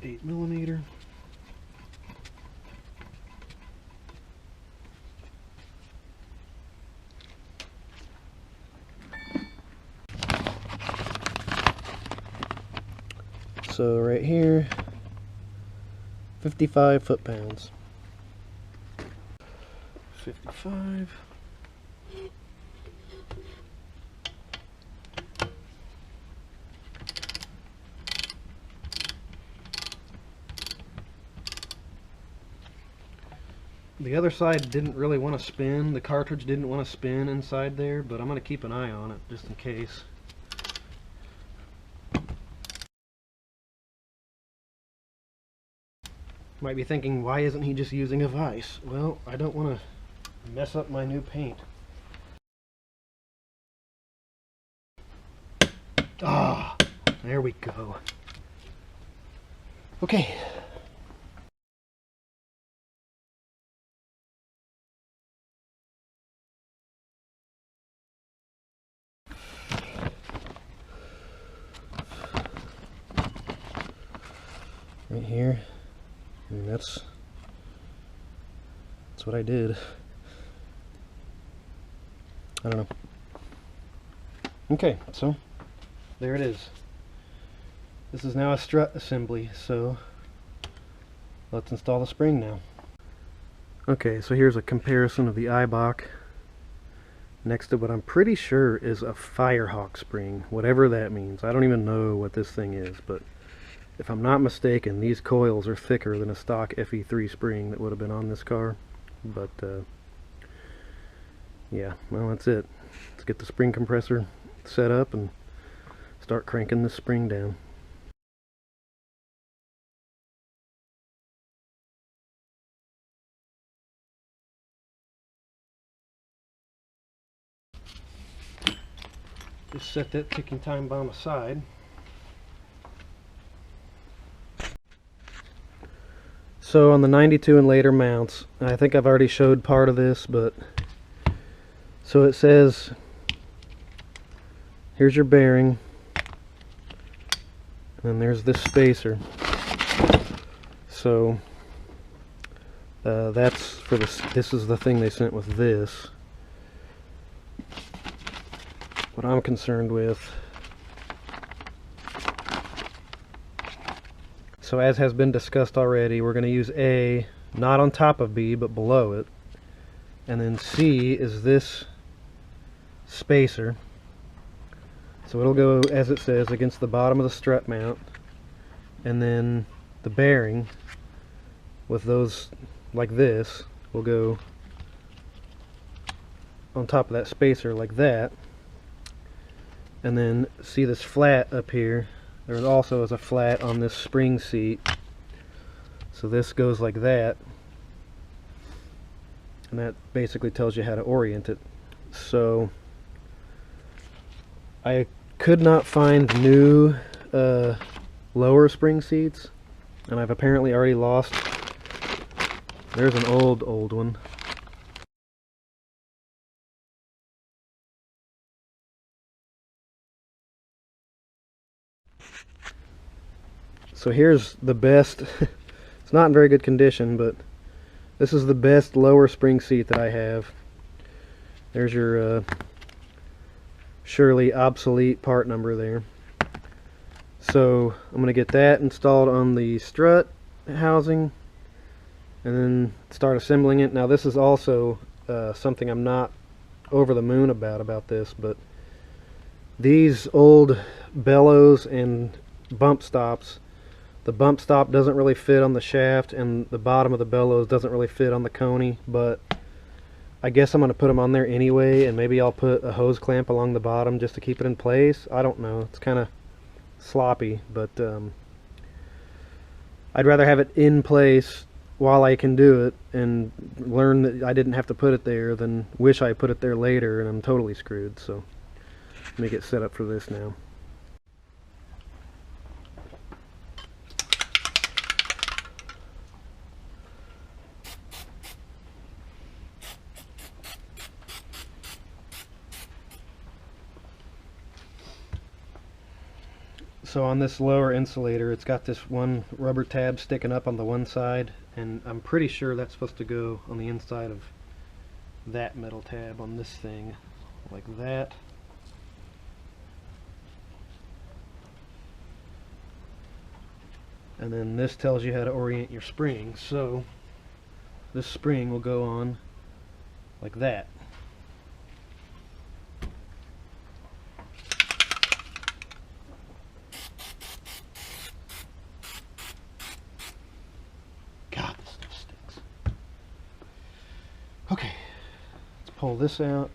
8mm. So right here, 55 foot-pounds. 55. The other side didn't really want to spin. The cartridge didn't want to spin inside there, but I'm going to keep an eye on it just in case. Might be thinking, why isn't he just using a vise? Well, I don't want to mess up my new paint. Ah, there we go. Okay. Right here. And that's what I did. I don't know. Okay, so there it is. This is now a strut assembly, so let's install the spring now. Okay, so here's a comparison of the Eibach next to what I'm pretty sure is a Firehawk spring, whatever that means. I don't even know what this thing is, but if I'm not mistaken, these coils are thicker than a stock FE3 spring that would have been on this car. But yeah, well, that's it. Let's get the spring compressor set up and start cranking this spring down. Just set that ticking time bomb aside. So on the 92 and later mounts, I think I've already showed part of this, but so it says, here's your bearing, and then there's this spacer. So that's for this is the thing they sent with this. What I'm concerned with, so as has been discussed already, we're going to use A not on top of B but below it, and then C is this spacer. So it'll go, as it says, against the bottom of the strut mount, and then the bearing with those like this will go on top of that spacer like that. And then see this flat up here, there also is a flat on this spring seat, so this goes like that, and that basically tells you how to orient it. So I could not find new lower spring seats, and I've apparently already lost. There's an old one. So here's the best. It's not in very good condition, but this is the best lower spring seat that I have. There's your surely obsolete part number there. So I'm going to get that installed on the strut housing and then start assembling it. Now this is also something I'm not over the moon about this, but these old bellows and bump stops, the bump stop doesn't really fit on the shaft, and the bottom of the bellows doesn't really fit on the coney, but I guess I'm going to put them on there anyway, and maybe I'll put a hose clamp along the bottom just to keep it in place. I don't know. It's kind of sloppy, but I'd rather have it in place while I can do it and learn that I didn't have to put it there than wish I put it there later and I'm totally screwed. So let me get set up for this now. So on this lower insulator, it's got this one rubber tab sticking up on the one side, and I'm pretty sure that's supposed to go on the inside of that metal tab on this thing, like that. And then this tells you how to orient your spring. So this spring will go on like that. God, this stuff stinks. Okay, let's pull this out.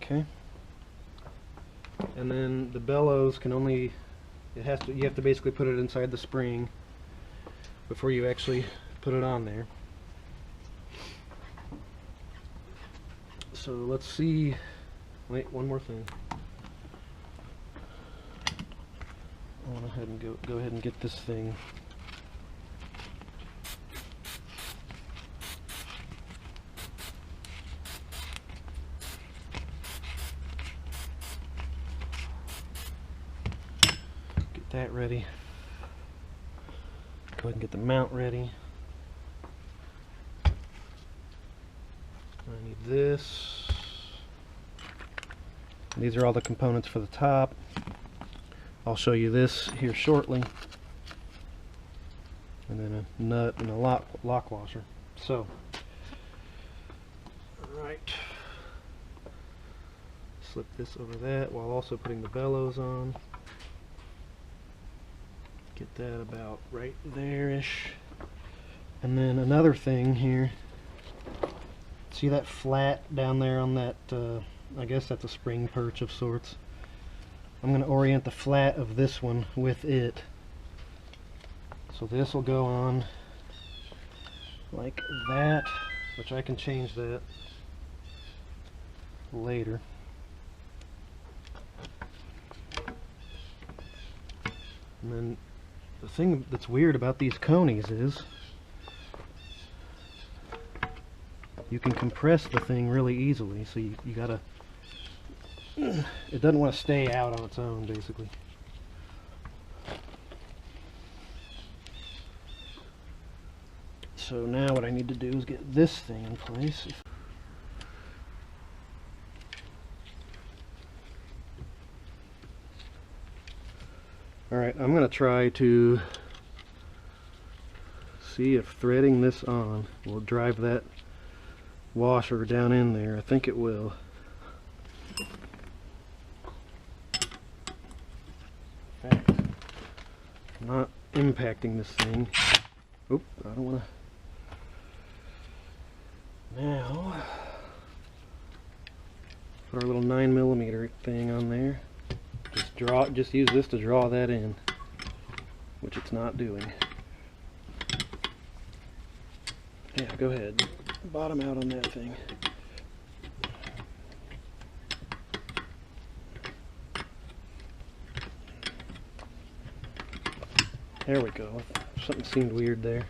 Okay. And then the bellows can only, you have to basically put it inside the spring before you actually put it on there. So let's see, wait, one more thing. I want to go ahead and get this thing. Get that ready. Go ahead and get the mount ready. I need this. These are all the components for the top. I'll show you this here shortly. And then a nut and a lock washer. So, alright. Slip this over that while also putting the bellows on. Get that about right there-ish. And then another thing here. See that flat down there on that, I guess that's a spring perch of sorts. I'm going to orient the flat of this one with it. So this will go on like that, which I can change that later. And then the thing that's weird about these conies is you can compress the thing really easily, so you gotta, it doesn't want to stay out on its own, basically. So now what I need to do is get this thing in place. Alright, I'm going to try to see if threading this on will drive that washer down in there. I think it will. In fact, I'm not impacting this thing. Oop, I don't want to. Now, put our little 9mm thing on there. Just use this to draw that in, which it's not doing. Yeah, go ahead. Bottom out on that thing. There we go. Something seemed weird there.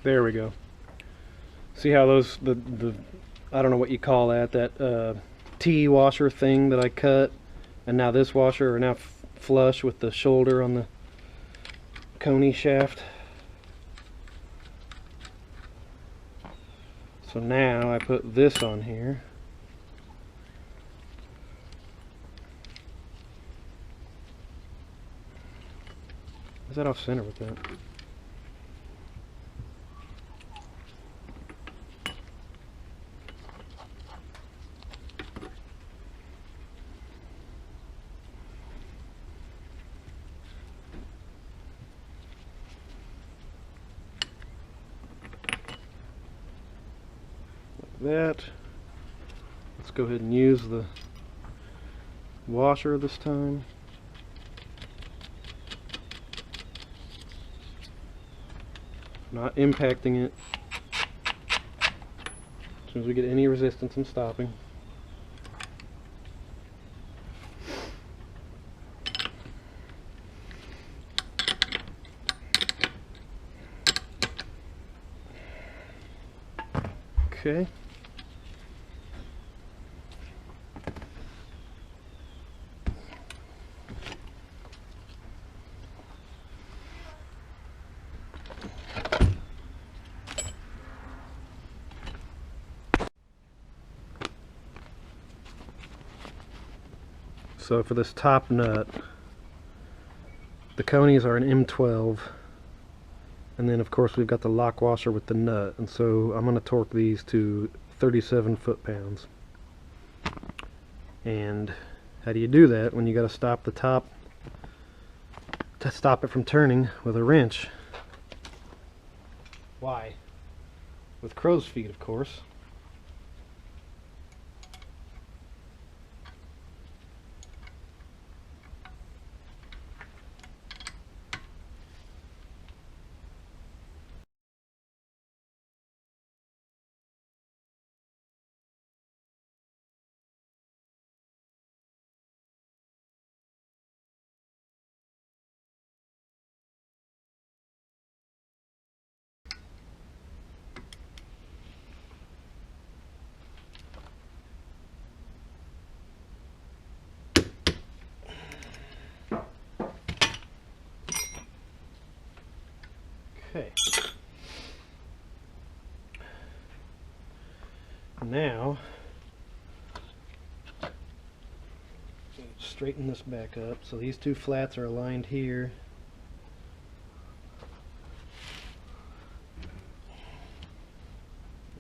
There we go. See how those, the I don't know what you call that T washer thing that I cut, and now this washer are now flush with the shoulder on the coney shaft. So now I put this on here. Is that off center with that? that. Let's go ahead and use the washer this time. Not impacting it. As soon as we get any resistance, I'm stopping. Okay. So for this top nut, the conies are an M12, and then of course we've got the lock washer with the nut, and so I'm going to torque these to 37 foot-pounds. And how do you do that when you got to stop the top to stop it from turning with a wrench? Why? With crow's feet, of course. Okay. Now, straighten this back up. So these two flats are aligned here.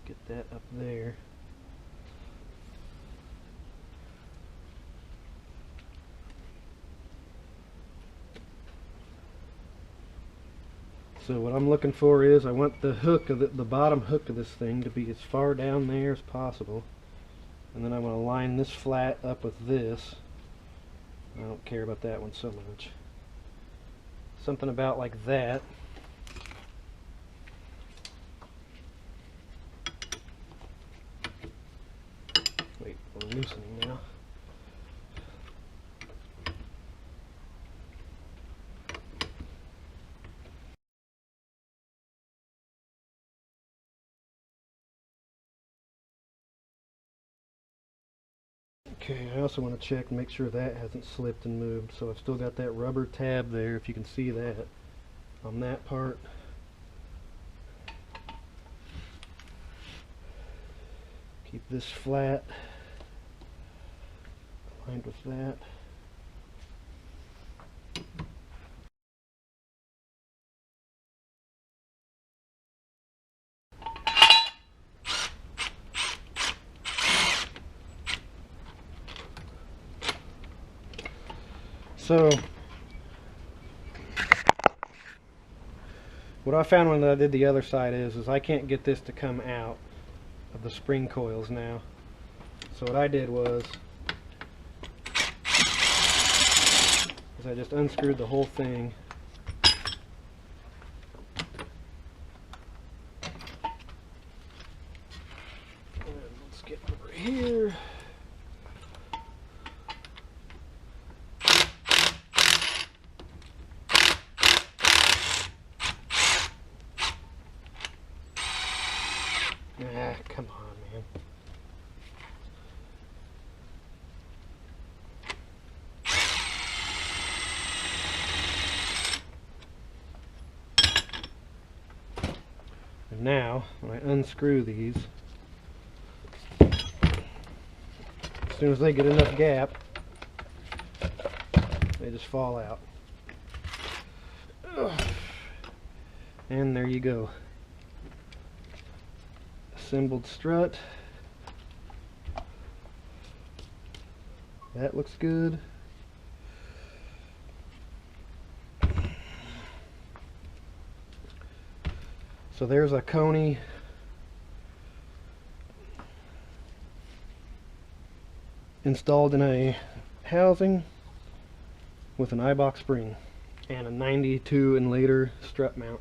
Get that up there. So what I'm looking for is, I want the hook of the bottom hook of this thing to be as far down there as possible, and then I want to line this flat up with this. I don't care about that one so much. Something about like that. Wait, we're loosening now. Okay, I also want to check and make sure that hasn't slipped and moved. So I've still got that rubber tab there, if you can see that, on that part. Keep this flat, aligned with that. So, what I found when I did the other side is I can't get this to come out of the spring coils now. So what I did was I just unscrewed the whole thing. And let's get over here. Ah, come on, man. And now, when I unscrew these, as soon as they get enough gap, they just fall out. Ugh. And there you go. Assembled strut. That looks good. So there's a coney installed in a housing with an eye box spring and a 92 and later strut mount.